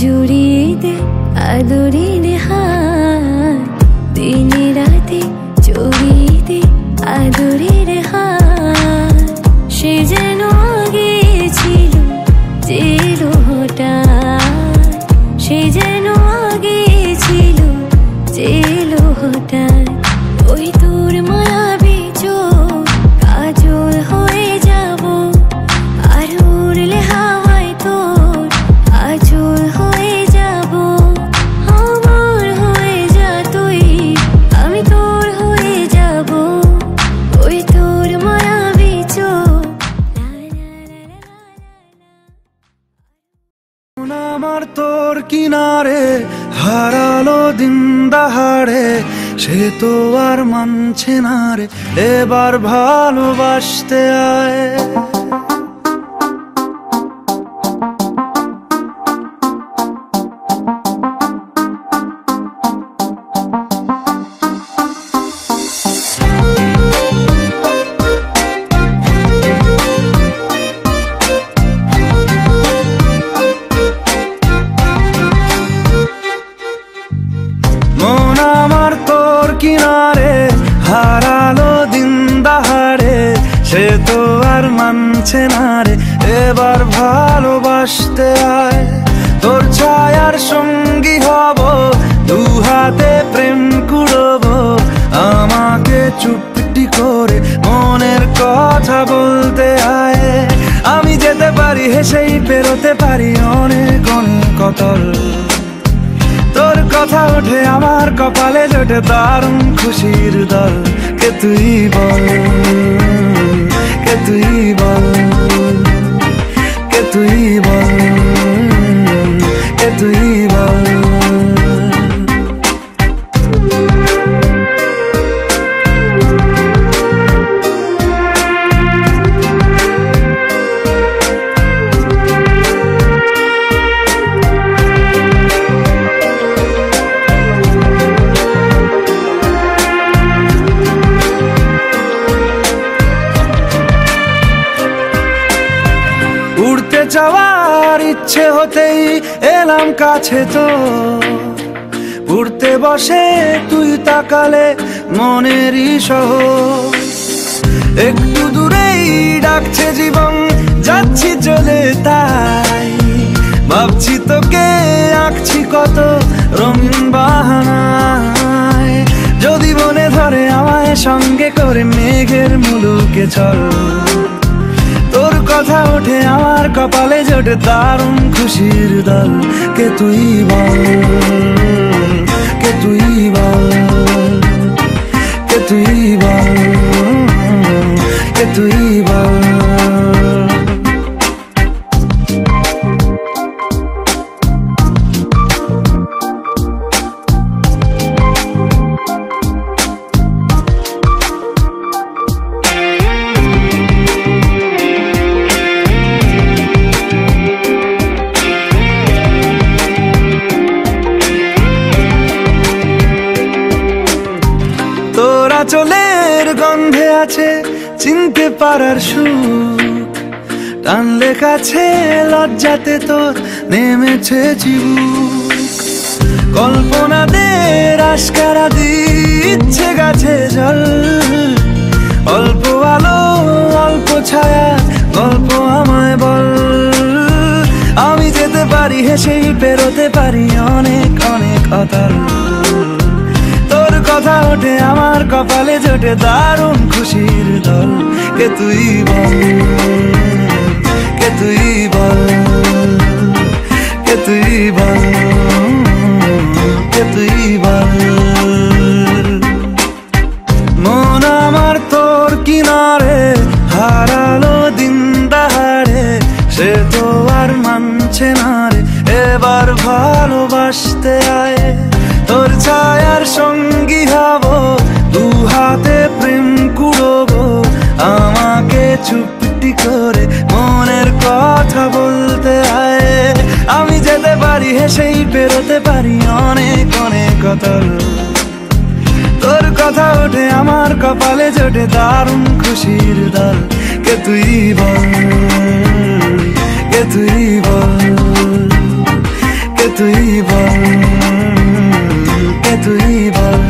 জুড়িয়ে দে আদরের হাত, দিনে রাতে জড়িয়ে দে আদরের হাত। সে যেন আগে ছিল যে এলো হঠাৎ, সে যেন আগে ছিল যে এলো হঠাৎ। ওই তোর মায়াবী চোখ কাজল হয়ে যাব, আর উড়লে হাওয়ায় তোর আঁচল হয়ে যাব। আমার হয়ে যা তুই, আমি তোর হয়ে যাব। ওই তোর মায়াবী চোখ। আমার তোর কিনারে হারালো দিন দাহাড়ে, সে তো আর মানছে না রে, এবার ভালোবাসতে আয়। মন আমার তোর কিনারে হারালো দিন দাহাড়ে, সে তো আর মানছে না রে, এবার ভালোবাসতে আয়। তোর ছায়ার সঙ্গী হব, দু হাতে প্রেম কুড়বো, আমাকে চুপটি করে মনের কথা বলতে আয়। আমি যেতে পারি হেসেই পেরোতে পারি অনেক অনেক কতল, তোর কথা ওঠে আমার কপালে জোটে দারুণ খুশির দল। কে তুই বল, কে তুই বল, কে তুই বল, কে তুই বল। উড়তে যাওয়ার ইচ্ছে হতেই এলাম কাছে তো, উড়তে বসে তুই তাকালে মনেরই শহর। একটু দূরেই ডাকছে জীবন, যাচ্ছি চলে তাই ভাবছি তোকে আঁকছি কত রঙিন বাহানায়। যদি মনে ধরে আমায় সঙ্গে করে মেঘের মুলুকে চল, তোর কথা ওঠে আমার কপালে জোটে দারুণ খুশির দল। কে তুই বল, কে তুই বল, কে তুই বল, কে তুই বল। তোরা চলের গন্ধে আছে চিনতে পারার সুখ, টানলে কাছে লজ্জাতে তোর নেমেছে চিবুক। কল্পনাদের আশকারা দিচ্ছে গাছে জল, অল্প আলো অল্প ছায়া গল্প আমায় বল। আমি যেতে পারি হেসেই পেরোতে পারি অনেক অনেক অতল, তোর কথা ওঠে আমার কপালে জোটে দারুণ খুশির দল। কে তুই বল, কে তুই বল, কে তুই বল, কে তুই বল। মন আমার তোর কিনারে হারালো দিন দাহাড়ে, সে তো আর মানছে না রে, এবার ভালোবাসতে আয়। তোর ছায়ার সঙ্গী হব, দু হাতে প্রেম কুড়বো, আমাকে চুপটি করে মনের কথা বলতে আয়। আমি যেতে পারি হেসেই পেরোতে পারি অনেক অনেক কতল, তোর কথা ওঠে আমার কপালে জোটে দারুণ খুশির দল। কে তুই বল, কে তুই বল, কে কে তুই বল,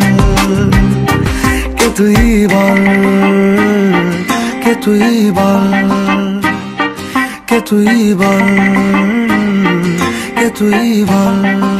কে তুই বল, কে তুই বল, কে তুই বল, কে তুই বল।